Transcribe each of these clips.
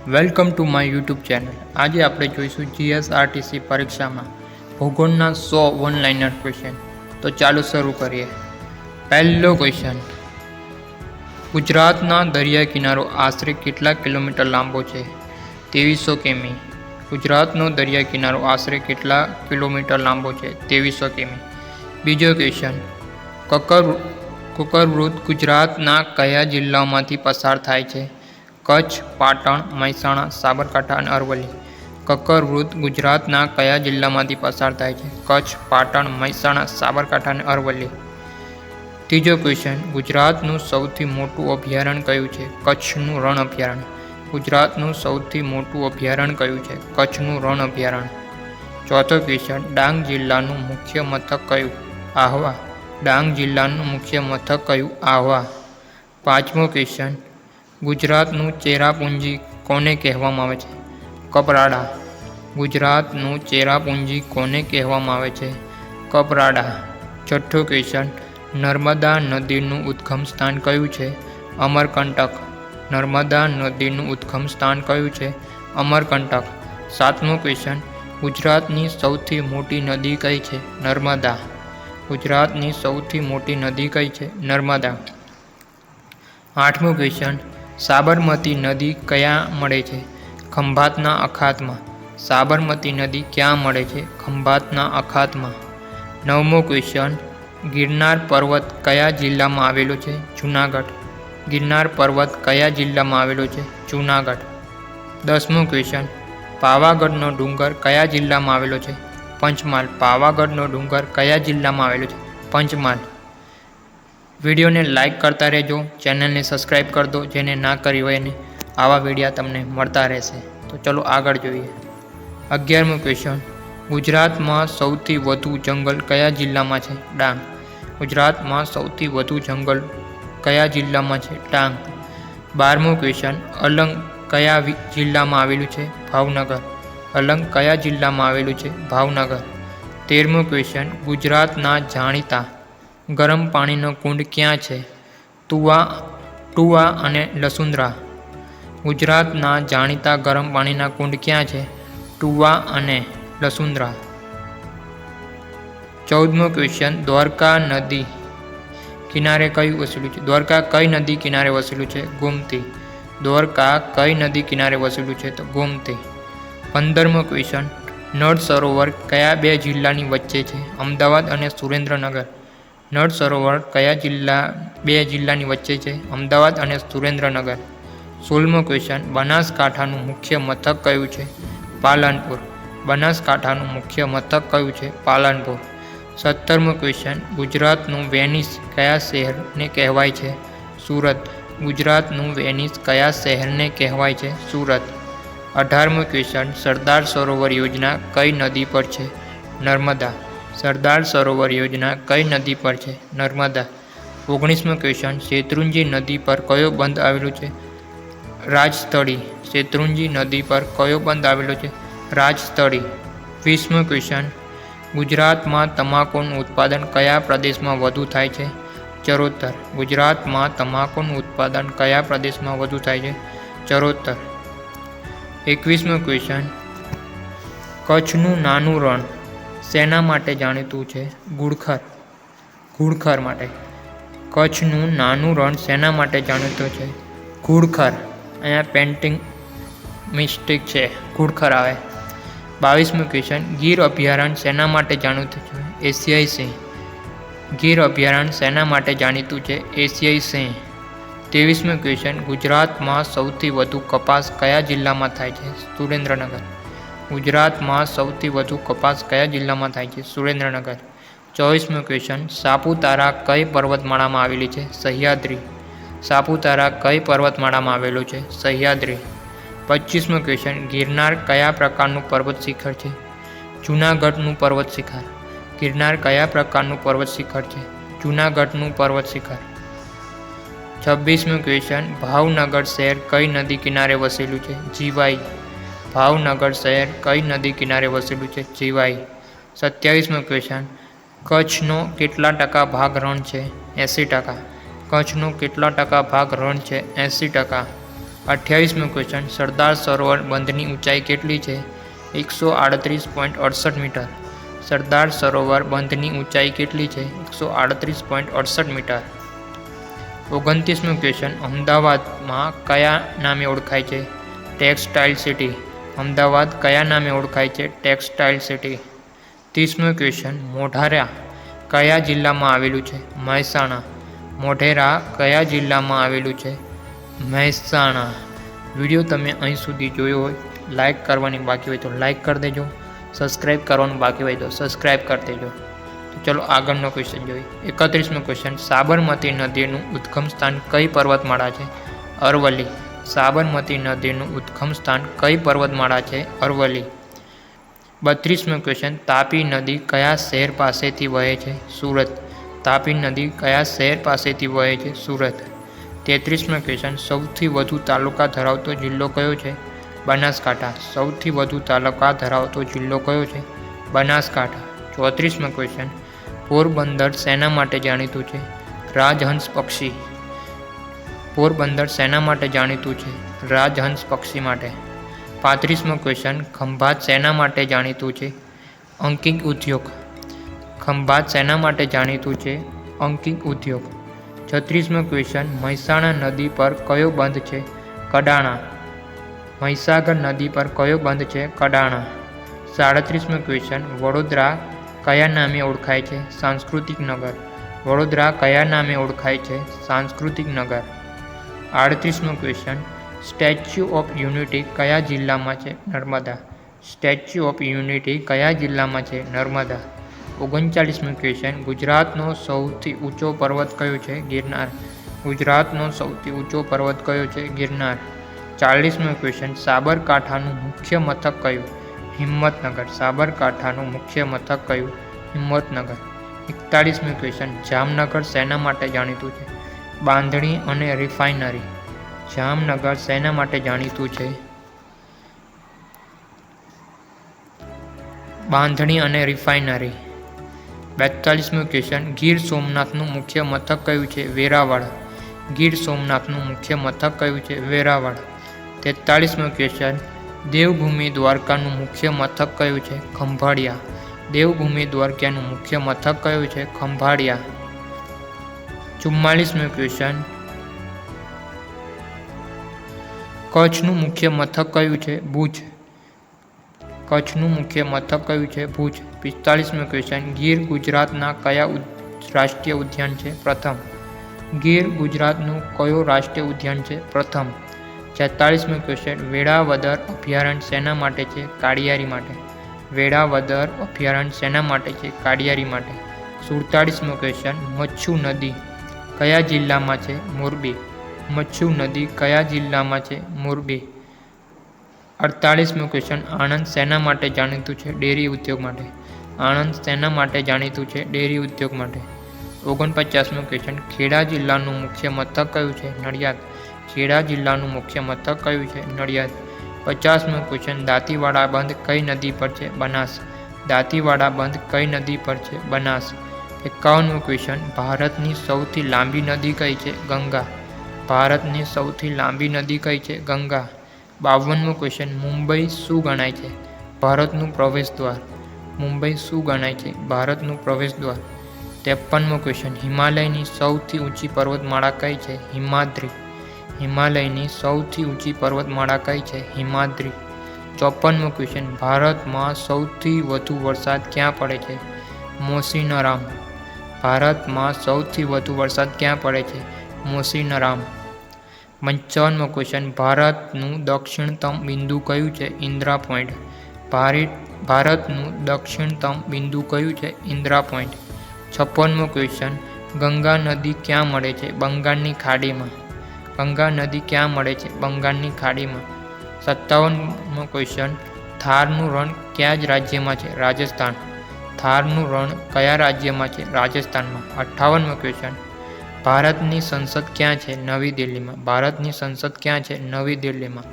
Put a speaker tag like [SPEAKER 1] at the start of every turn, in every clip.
[SPEAKER 1] Welcome to my YouTube channel. આજે આપણે જોઈશું જીએસઆરટીસી પરીક્ષામાં ભૂગોળના 100 વન લાઇનર ક્વેશ્ચન। તો ચાલો શરૂ કરીએ। પહેલો ક્વેશ્ચન, ગુજરાતના દરિયા કિનારો આશરે કેટલા કિલોમીટર લાંબો છે? 2300 કિમી। ગુજરાતનો દરિયા કિનારો આશરે કેટલા કિલોમીટર લાંબો છે? 2300 કિમી। બીજો ક્વેશ્ચન, કુકરવૃત્ત ગુજરાતના કયા જિલ્લાઓમાંથી પસાર થાય છે? કચ્છ, પાટણ, મહેસાણા, સાબરકાંઠા અને અરવલ્લી। કકરવૃત્ત ગુજરાતના કયા જિલ્લામાંથી પસાર થાય છે? કચ્છ, પાટણ, મહેસાણા, સાબરકાંઠા અને અરવલ્લી। ત્રીજો ક્વેશ્ચન, ગુજરાતનું સૌથી મોટું અભયારણ્ય કયું છે? કચ્છનું રણ અભયારણ્ય। ગુજરાતનું સૌથી મોટું અભયારણ્ય કયું છે? કચ્છનું રણ અભયારણ્ય। ચોથો ક્વેશ્ચન, ડાંગ જિલ્લાનું મુખ્ય મથક કયું? આહવા। ડાંગ જિલ્લાનું મુખ્ય મથક કયું? આહવા। પાંચમો ક્વેશ્ચન, ગુજરાતનું ચેરાપુંજી કોને કહેવામાં આવે છે? કપરાડા। ગુજરાતનું ચેરાપુંજી કોને કહેવામાં આવે છે? કપરાડા। છઠ્ઠો ક્વેશ્ચન, નર્મદા નદીનું ઉદ્ગમ સ્થાન કયું છે? અમરકંટક। નર્મદા નદીનું ઉદ્ગમ સ્થાન કયું છે? અમરકંટક। સાતમો ક્વેશ્ચન, ગુજરાતની સૌથી મોટી નદી કઈ છે? નર્મદા। ગુજરાતની સૌથી મોટી નદી કઈ છે? નર્મદા। આઠમો ક્વેશ્ચન, સાબરમતી નદી ક્યાં મળે છે? ખંભાતના અખાતમાં। સાબરમતી નદી ક્યાં મળે છે? ખંભાતના અખાતમાં। નવમો ક્વેશ્ચન, ગિરનાર પર્વત કયા જિલ્લામાં આવેલો છે? જૂનાગઢ। ગિરનાર પર્વત કયા જિલ્લામાં આવેલો છે? જૂનાગઢ। દસમો ક્વેશ્ચન, પાવાગઢનો ડુંગર કયા જિલ્લામાં આવેલો છે? પંચમહાલ। પાવાગઢનો ડુંગર કયા જિલ્લામાં આવેલો છે? પંચમહાલ। વિડીયોને લાઇક કરતા રહેજો, ચેનલને સબસ્ક્રાઈબ કરી દો જેને ના કરી હોય એને। આવા વિડીયા તમને મળતા રહેશે। તો ચલો આગળ જોઈએ। 11મો ક્વેશ્ચન, ગુજરાતમાં સૌથી વધુ જંગલ કયા જિલ્લામાં છે? ડાંગ। ગુજરાતમાં સૌથી વધુ જંગલ કયા જિલ્લામાં છે? ડાંગ। 12મો ક્વેશ્ચન, અલંગ કયા જિલ્લામાં આવેલું છે? ભાવનગર। અલંગ કયા જિલ્લામાં આવેલું છે? ભાવનગર। 13મો ક્વેશ્ચન, ગુજરાતના જાણીતા ગરમ પાણીનો કુંડ ક્યાં છે? ટુવા અને લસુંદરા। ગુજરાતના જાણીતા ગરમ પાણીના કુંડ ક્યાં છે? ટુવા અને લસુંદરા। 14મો ક્વેશ્ચન, દ્વારકા નદી કિનારે કયું વસેલું છે? દ્વારકા કઈ નદી કિનારે વસેલું છે? ગોમતી। દ્વારકા કઈ નદી કિનારે વસેલું છે? તો ગોમતી। 15મો ક્વેશ્ચન, નળ સરોવર કયા બે જિલ્લાની વચ્ચે છે? અમદાવાદ અને સુરેન્દ્રનગર। નળ સરોવર કયા બે જિલ્લાની વચ્ચે છે? અમદાવાદ અને સુરેન્દ્રનગર। 16મો ક્વેશ્ચન, બનાસકાંઠાનું મુખ્ય મથક કયું છે? પાલનપુર। બનાસકાંઠાનું મુખ્ય મથક કયું છે? પાલનપુર। 17મો ક્વેશ્ચન, ગુજરાતનું વેનિસ કયા શહેરને કહેવાય છે? સુરત। ગુજરાતનું વેનિસ કયા શહેરને કહેવાય છે? સુરત। 18મો ક્વેશ્ચન, સરદાર સરોવર યોજના કઈ નદી પર છે? નર્મદા। સરદાર સરોવર યોજના કઈ નદી પર છે? નર્મદા। 19મો ક્વેશ્ચન, શેત્રુંજી નદી પર કયો બંધ આવેલો છે? રાજસ્થળી। શેત્રુંજી નદી પર કયો બંધ આવેલો છે? રાજસ્થળી। 20મો ક્વેશ્ચન, ગુજરાતમાં તમાકુનું ઉત્પાદન કયા પ્રદેશમાં વધુ થાય છે? ચરોતર। ગુજરાતમાં તમાકુનું ઉત્પાદન કયા પ્રદેશમાં વધુ થાય છે? ચરોતર। 21મો ક્વેશ્ચન, કચ્છનું નાનું રણ શેના માટે જાણીતું છે? ઘુડખર। ઘુડખર માટે। કચ્છનું નાનું રણ શેના માટે જાણીતું છે? ઘુડખર। અહીંયા પેન્ટિંગ મિસ્ટેક છે, ઘુડખર આવે। 22મો ક્વેશ્ચન, ગીર અભયારણ્ય શેના માટે જાણીતું છે? એશિયાઈ સિંહ। ગીર અભયારણ્ય શેના માટે જાણીતું છે? એશિયાઈ સિંહ। 23મો ક્વેશ્ચન, ગુજરાતમાં સૌથી વધુ કપાસ કયા જિલ્લામાં થાય છે? સુરેન્દ્રનગર। ગુજરાતમાં સૌથી વધુ કપાસ કયા જિલ્લામાં થાય છે? સુરેન્દ્રનગર। 24મો ક્વેશ્ચન, સાપુતારા કઈ પર્વતમાળામાં આવેલી છે? સહ્યાદ્રી। સાપુતારા કઈ પર્વતમાળામાં આવેલું છે? સહ્યાદ્રી। 25મો ક્વેશ્ચન, ગિરનાર કયા પ્રકારનું પર્વત શિખર છે? જૂનાગઢનું પર્વત શિખર। ગિરનાર કયા પ્રકારનું પર્વત શિખર છે? જૂનાગઢનું પર્વત શિખર। 26મો ક્વેશ્ચન, ભાવનગર શહેર કઈ નદી કિનારે વસેલું છે? જીવાઈ। ભાવનગર શહેર કઈ નદી કિનારે વસેલું છે? જીવાઈ। 27મો ક્વેશ્ચન, કચ્છનો કેટલા ટકા ભાગ રણ છે? 80%। કચ્છનો કેટલા ટકા ભાગ રણ છે? 80%। 28મો ક્વેશ્ચન સરદાર સરોવર બંધની ઊંચાઈ કેટલી છે? 138.68 મીટર. સરદાર સરોવર બંધની ઊંચાઈ કેટલી છે? 138.68 મીટર. 29મો ક્વેશ્ચન અમદાવાદમાં કયા નામે ઓળખાય છે? Textile city. અમદાવાદ કયા નામે ઓળખાય છે? Textile city. 30મો ક્વેશ્ચન મોઢેરા કયા જિલ્લામાં આવેલું છે? મહેસાણા. મોઢેરા કયા જિલ્લામાં આવેલું છે? મહેસાણા. વિડીયો તમે અહીં સુધી જોયો હોય, લાઇક કરવાની બાકી હોય તો લાઇક કરી દેજો, સબસ્ક્રાઈબ કરવાનું બાકી હોય તો સબસ્ક્રાઈબ કરી દેજો. તો ચલો આગળનો ક્વેશ્ચન જોઈએ. 31મો ક્વેશ્ચન સાબરમતી નદીનું ઉદ્ગમ સ્થાન કઈ પર્વતમાળા છે? અરવલ્લી. સાબરમતી નદીનું ઉદ્ગમ સ્થાન કઈ પર્વતમાળા છે? અરવલ્લી. 32મો ક્વેશ્ચન તાપી નદી કયા શહેર પાસેથી વહે છે? સુરત. તાપી નદી કયા શહેર પાસેથી વહે છે? સુરત. 33મો ક્વેશ્ચન સૌથી વધુ તાલુકા ધરાવતો જિલ્લો કયો છે? બનાસકાંઠા. સૌથી વધુ તાલુકા ધરાવતો જિલ્લો કયો છે? બનાસકાંઠા. 34મો ક્વેશ્ચન પોરબંદર શેના માટે જાણીતું છે? રાજહંસ પક્ષી. પોરબંદર શેના માટે જાણીતું છે? રાજહંસ પક્ષી માટે. 35મો ક્વેશ્ચન ખંભાત શેના માટે જાણીતું છે? અંકિત ઉદ્યોગ. ખંભાત શેના માટે જાણીતું છે? અંકિત ઉદ્યોગ. 36મો ક્વેશ્ચન મહીસાગર નદી પર કયો બંધ છે? કડાણા. મહીસાગર નદી પર કયો બંધ છે? કડાણા. 37મો ક્વેશ્ચન વડોદરા કયા નામે ઓળખાય છે? સાંસ્કૃતિક નગર. વડોદરા કયા નામે ઓળખાય છે? સાંસ્કૃતિક નગર. 38મો ક્વેશ્ચન સ્ટેચ્યુ ઓફ યુનિટી કયા જિલ્લામાં છે? નર્મદા. સ્ટેચ્યુ ઓફ યુનિટી કયા જિલ્લામાં છે? નર્મદા. 39મો ક્વેશ્ચન ગુજરાતનો સૌથી ઊંચો પર્વત કયો છે? ગિરનાર. ગુજરાતનો સૌથી ઊંચો પર્વત કયો છે? ગિરનાર. 40મો ક્વેશ્ચન સાબરકાંઠાનું મુખ્ય મથક કયું? હિંમતનગર. સાબરકાંઠાનું મુખ્ય મથક કયું? હિંમતનગર. 41મો ક્વેશ્ચન જામનગર શેના માટે જાણીતું છે? બાંધણી અને રિફાઇનરી. જામનગર શેના માટે જાણીતું છે? બાંધણી અને રિફાઇનરી. 42મો ક્વેશ્ચન ગીર સોમનાથનું મુખ્ય મથક કયું છે? વેરાવળ. ગીર સોમનાથનું મુખ્ય મથક કયું છે? વેરાવળ. 43મો ક્વેશ્ચન દેવભૂમિ દ્વારકાનું મુખ્ય મથક કયું છે? ખંભાળિયા. દેવભૂમિ દ્વારકાનું મુખ્ય મથક કયું છે? ખંભાળિયા. 44મો ક્વેશ્ચન કચ્છનું મુખ્ય મથક કયું છે? ભુજ. કચ્છનું મુખ્ય મથક કયું છે? ભુજ. 45મો ક્વેશ્ચન ગીર ગુજરાતના કયા રાષ્ટ્રીય ઉદ્યાન છે? પ્રથમ. ગીર ગુજરાતનું કયો રાષ્ટ્રીય ઉદ્યાન છે? પ્રથમ. 46મો ક્વેશ્ચન વેળાવદર અભયારણ્ય શેના માટે છે? કાળિયારી માટે. વેળાવદર અભયારણ્ય શેના માટે છે? કાળિયારી માટે. 47મો ક્વેશ્ચન મચ્છુ નદી કયા જિલ્લામાં છે? મોરબી. મચ્છુ નદી કયા જિલ્લામાં છે? મોરબી. 48મો ક્વેશ્ચન આણંદ શેના માટે જાણીતું છે? ડેરી ઉદ્યોગ માટે. આણંદ શેના માટે જાણીતું છે? ડેરી ઉદ્યોગ માટે. 49મો ક્વેશ્ચન ખેડા જિલ્લાનું મુખ્ય મથક કયું છે? નડિયાદ. ખેડા જિલ્લાનું મુખ્ય મથક કયું છે? નડિયાદ. 50મો ક્વેશ્ચન દાંતીવાડા બંધ કઈ નદી પર છે? બનાસ. દાંતીવાડા બંધ કઈ નદી પર છે? બનાસ. 51મો ક્વેશ્ચન ભારતની સૌથી લાંબી નદી કઈ છે? ગંગા. ભારતની સૌથી લાંબી નદી કઈ છે? ગંગા. 52મો ક્વેશ્ચન મુંબઈ શું ગણાય છે? ભારતનું પ્રવેશદ્વાર. મુંબઈ શું ગણાય છે? ભારતનું પ્રવેશદ્વાર. 53મો ક્વેશ્ચન હિમાલયની સૌથી ઊંચી પર્વતમાળા કઈ છે? હિમાદ્રી. હિમાલયની સૌથી ઊંચી પર્વતમાળા કઈ છે? હિમાદ્રી. 54મો ક્વેશ્ચન ભારતમાં સૌથી વધુ વરસાદ ક્યાં પડે છે? મોસીનરામ. ભારતમાં સૌથી વધુ વરસાદ ક્યાં પડે છે? મોસીનરામ. 55મો ક્વેશ્ચન ભારતનું દક્ષિણતમ બિંદુ કયું છે? ઇન્દિરા પોઈન્ટ. ભારતનું દક્ષિણતમ બિંદુ કયું છે? ઇન્દિરા પોઈન્ટ. 56મો ક્વેશ્ચન ગંગા નદી ક્યાં મળે છે? બંગાળની ખાડીમાં. ગંગા નદી ક્યાં મળે છે? બંગાળની ખાડીમાં. 57મો ક્વેશ્ચન થારનું રણ કયા જ રાજ્યમાં છે? રાજસ્થાન. થારનું રણ કયા રાજ્યમાં છે? રાજસ્થાનમાં. 58મો ક્વેશ્ચન ભારતની સંસદ ક્યાં છે? નવી દિલ્હીમાં. ભારતની સંસદ ક્યાં છે? નવી દિલ્હીમાં.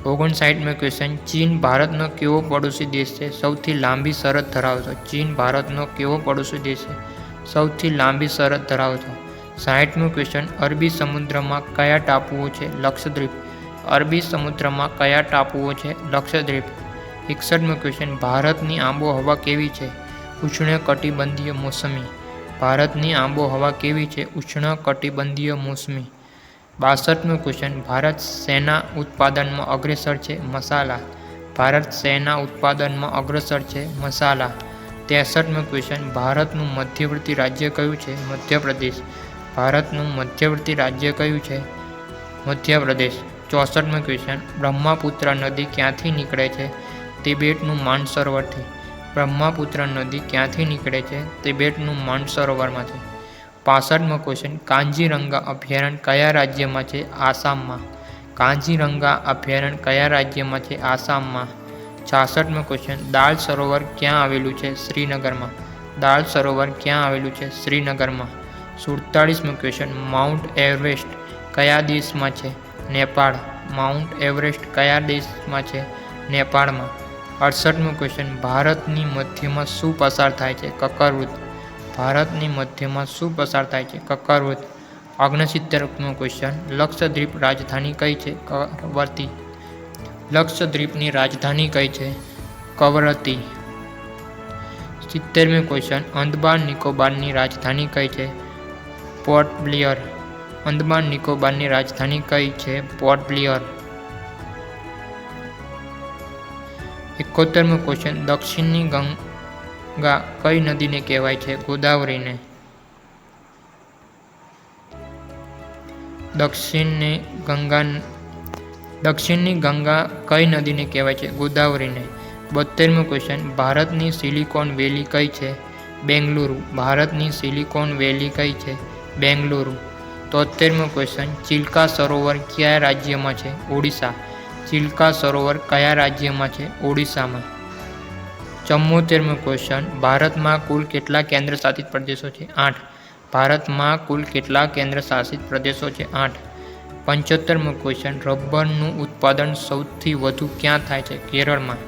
[SPEAKER 1] 59મો ક્વેશ્ચન ચીન ભારતનો કેવો પડોશી દેશ છે? સૌથી લાંબી સરહદ ધરાવતો. ચીન ભારતનો કેવો પડોશી દેશ છે? સૌથી લાંબી સરહદ ધરાવતો. 60મો ક્વેશ્ચન અરબી સમુદ્રમાં કયા ટાપુઓ છે? લક્ષદ્વીપ. અરબી સમુદ્રમાં કયા ટાપુઓ છે? લક્ષદ્વીપ. 61મો ક્વેશ્ચન ભારતની આબોહવા કેવી છે? ઉષ્ણકટિબંધીય મોસમી. ભારતની આબોહવા કેવી છે? ઉષ્ણકટિબંધીય મોસમી. 62મો ક્વેશ્ચન ભારત શેના ઉત્પાદનમાં અગ્રેસર છે? મસાલા. ભારત શેના ઉત્પાદનમાં અગ્રેસર છે? મસાલા. 63મો ક્વેશ્ચન ભારતનું મધ્યવર્તી રાજ્ય કયું છે? મધ્યપ્રદેશ. ભારતનું મધ્યવર્તી રાજ્ય કયું છે? મધ્યપ્રદેશ. 64મો ક્વેશ્ચન બ્રહ્મપુત્ર નદી ક્યાંથી નીકળે છે? તિબેટનું માનસરોવરથી. બ્રહ્મપુત્ર નદી ક્યાંથી નીકળે છે? તિબેટનું માનસરોવરમાંથી. 65મો ક્વેશ્ચન કાંજીરંગા અભયારણ્ય કયા રાજ્યમાં છે? આસામમાં. કાંજીરંગા અભયારણ્ય કયા રાજ્યમાં છે? આસામમાં. 66મો ક્વેશ્ચન દાલ સરોવર ક્યાં આવેલું છે? શ્રીનગરમાં. દાલ સરોવર ક્યાં આવેલું છે? શ્રીનગરમાં. 47મો ક્વેશ્ચન માઉન્ટ એવરેસ્ટ કયા દેશમાં છે? નેપાળ. માઉન્ટ એવરેસ્ટ કયા દેશમાં છે? નેપાળમાં. 68મો ક્વેશ્ચન ભારતની મધ્યમાં શું પસાર થાય છે? કર્કવૃત. ભારતની મધ્યમાં શું પસાર થાય છે? કર્કવૃત. 69મો ક્વેશ્ચન લક્ષદ્વીપ રાજધાની કઈ છે? કવરત્તી. લક્ષદ્વીપની રાજધાની કઈ છે? કવરત્તી. 70મો ક્વેશ્ચન અંદમાન નિકોબારની રાજધાની કઈ છે? પોર્ટ બ્લિયર. અંદમાન નિકોબારની રાજધાની કઈ છે? પોર્ટ બ્લિયર. 71મો ક્વેશ્ચન દક્ષિણની ગંગા કઈ નદીને કહેવાય છે? ગોદાવરીને. દક્ષિણની ગંગા કઈ નદીને કહેવાય છે? ગોદાવરીને. 72મો ક્વેશ્ચન ભારતની સિલિકોન વેલી કઈ છે? બેંગલુરુ. ભારતની સિલિકોન વેલી કઈ છે? બેંગલુરુ. 73મો ક્વેશ્ચન ચિલ્કા સરોવર કયા રાજ્યમાં છે? ઓડિશા. ચિલ્કા સરોવર કયા રાજ્યમાં છે? ઓડિશામાં. 74મો ક્વેશ્ચન ભારતમાં કુલ કેટલા કેન્દ્ર શાસિત પ્રદેશો છે? 8. ભારતમાં કુલ કેટલા કેન્દ્ર શાસિત પ્રદેશો છે? 8. 75મો ક્વેશ્ચન રબરનું ઉત્પાદન સૌથી વધુ ક્યાં થાય છે? કેરળમાં.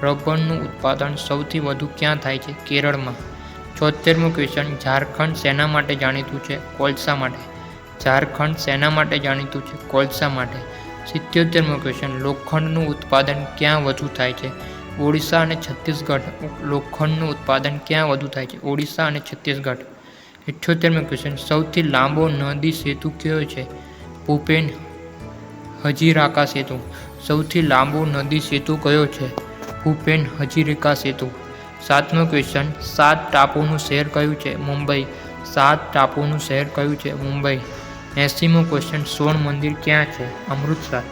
[SPEAKER 1] રબરનું ઉત્પાદન સૌથી વધુ ક્યાં થાય છે? કેરળમાં. 76મો ક્વેશ્ચન ઝારખંડ શેના માટે જાણીતું છે? કોલસા માટે. ઝારખંડ શેના માટે જાણીતું છે? કોલસા માટે. 77મો ક્વેશ્ચન લોખંડનું ઉત્પાદન ક્યાં વધુ થાય છે? ઓડિશા અને છત્તીસગઢ. લોખંડનું ઉત્પાદન ક્યાં વધુ થાય છે? ઓડિશા અને છત્તીસગઢ. 78મો ક્વેશ્ચન સૌથી લાંબો નદી સેતુ કયો છે? ભૂપેન હજીરાકા સેતુ. સૌથી લાંબો નદી સેતુ કયો છે? ભૂપેન હજીરાકા સેતુ. 7મો ક્વેશ્ચન 7 ટાપુનું શહેર કયું છે? મુંબઈ. 7 ટાપુનું શહેર કયું છે? મુંબઈ. 80મો ક્વેશ્ચન સ્વર્ણ મંદિર ક્યાં છે? અમૃતસર.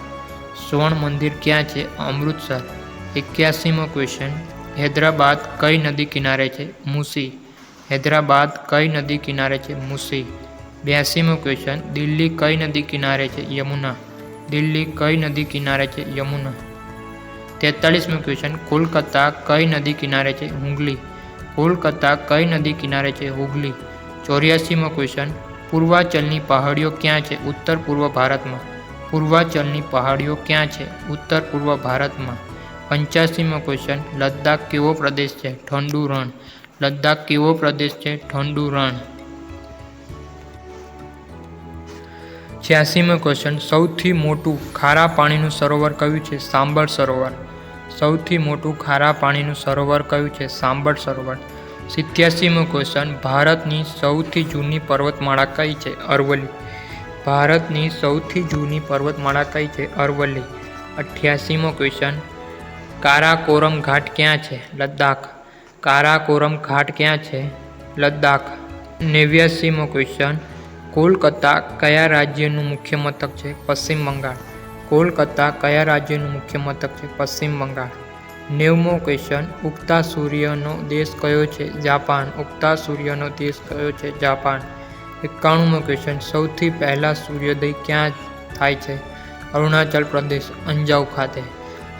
[SPEAKER 1] સ્વર્ણ મંદિર ક્યાં છે? અમૃતસર. 81મો ક્વેશ્ચન હૈદરાબાદ કઈ નદી કિનારે છે? મૂસી. હૈદરાબાદ કઈ નદી કિનારે છે? મૂસી. 82મો ક્વેશ્ચન દિલ્હી કઈ નદી કિનારે છે? યમુના. દિલ્હી કઈ નદી કિનારે છે? યમુના. 43મો ક્વેશ્ચન કોલકાતા કઈ નદી કિનારે છે? હુગલી. કોલકાતા કઈ નદી કિનારે છે? હુગલી. 84મો ક્વેશ્ચન પૂર્વાંચલની પહાડીઓ ક્યાં છે? ઉત્તર પૂર્વ ભારતમાં. પૂર્વાંચલની પહાડીઓ ક્યાં છે? ઉત્તર પૂર્વ ભારતમાં. 85મો ક્વેશ્ચન લદ્દાખ કેવો પ્રદેશ છે? ઠંડુ રણ. લદ્દાખ કેવો પ્રદેશ છે? ઠંડુ રણ. 86મો ક્વેશ્ચન સૌથી મોટું ખારા પાણીનું સરોવર કયું છે? સાંબળ સરોવર. સૌથી મોટું ખારા પાણીનું સરોવર કયું છે? સાંબળ સરોવર. 87મો ક્વેશ્ચન ભારતની સૌથી જૂની પર્વતમાળા કઈ છે? અરવલ્લી. ભારતની સૌથી જૂની પર્વતમાળા કઈ છે? અરવલ્લી. 88મો ક્વેશ્ચન કારાકોરમ ઘાટ ક્યાં છે? લદ્દાખ. કારાકોરમ ઘાટ ક્યાં છે? લદ્દાખ. 89મો ક્વેશ્ચન કોલકાતા કયા રાજ્યનું મુખ્ય મથક છે? પશ્ચિમ બંગાળ. કોલકાતા કયા રાજ્યનું મુખ્ય મથક છે? પશ્ચિમ બંગાળ. 90મો ક્વેશ્ચન ઉગતા સૂર્યનો દેશ કયો છે? જાપાન. ઉગતા સૂર્યનો દેશ કયો છે? જાપાન. 91મો ક્વેશ્ચન સૌથી પહેલા સૂર્યોદય ક્યાં થાય છે? અરુણાચલ પ્રદેશ અંજાવ ખાતે.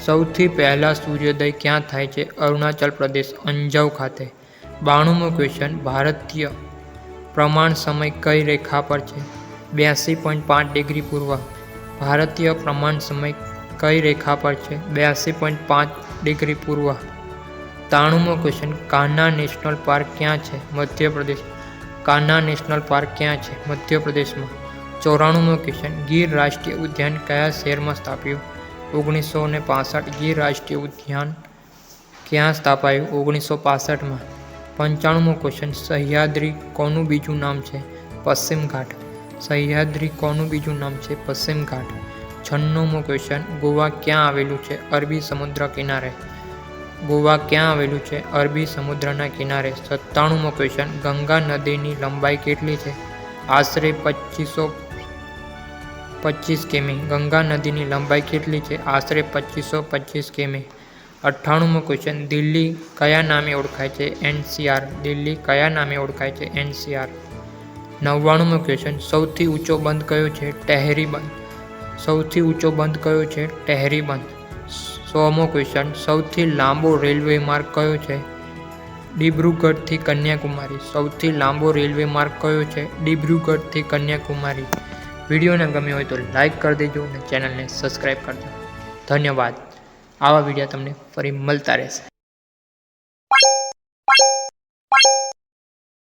[SPEAKER 1] સૌથી પહેલા સૂર્યોદય ક્યાં થાય છે? અરુણાચલ પ્રદેશ અંજાવ ખાતે. 92મો ક્વેશ્ચન ભારતીય પ્રમાણ સમય કઈ રેખા પર છે? 82.5 ડિગ્રી પૂર્વ. ભારતીય પ્રમાણ સમય કઈ રેખા પર છે? 82.5 ડિગ્રી પૂર્વ. 93મો ક્વેશ્ચન કાન્હા નેશનલ પાર્ક ક્યાં છે? મધ્યપ્રદેશ. કાન્હા નેશનલ પાર્ક ક્યાં છે? મધ્યપ્રદેશમાં. 94મો ક્વેશ્ચન. ગીર રાષ્ટ્રીય ઉદ્યાન કયા શહેરમાં સ્થાપ્યું? 1965. ગીર રાષ્ટ્રીય ઉદ્યાન ક્યાં સ્થાપાયું? 1965માં. 95મો ક્વેશ્ચન. સહ્યાદ્રી કોનું બીજું નામ છે? પશ્ચિમ ઘાટ. સહ્યાદ્રી કોનું બીજું નામ છે? પશ્ચિમ ઘાટ. 96મો ક્વેશ્ચન. ગોવા ક્યાં આવેલું છે? અરબી સમુદ્ર કિનારે. ગોવા ક્યાં આવેલું છે? અરબી સમુદ્રના કિનારે. 97મો ક્વેશ્ચન. ગંગા નદીની લંબાઈ કેટલી છે? આશરે 2525 કિમી. ગંગા નદીની લંબાઈ કેટલી છે? આશરે 2525 કિમી. 98મો ક્વેશ્ચન. દિલ્હી કયા નામે ઓળખાય છે? NCR. દિલ્હી કયા નામે ઓળખાય છે? NCR. 99મો ક્વેશ્ચન. સૌથી ઊંચો બંધ કયો છે? ટેહરી બંધ. સૌથી ઊંચો બંધ કયો છે? ટેહરી બંધ. 100મો ક્વેશ્ચન. સૌથી લાંબો રેલવે માર્ગ કયો છે? ડિબ્રુગઢથી કન્યાકુમારી. સૌથી લાંબો રેલવે માર્ગ કયો છે? ડિબ્રુગઢથી કન્યાકુમારી. વિડીયોને ગમ્યો હોય તો લાઈક કરી દેજો અને ચેનલને સબસ્ક્રાઈબ કરજો. ધન્યવાદ. આવા વિડીયો તમને ફરી મળતા રહેશે.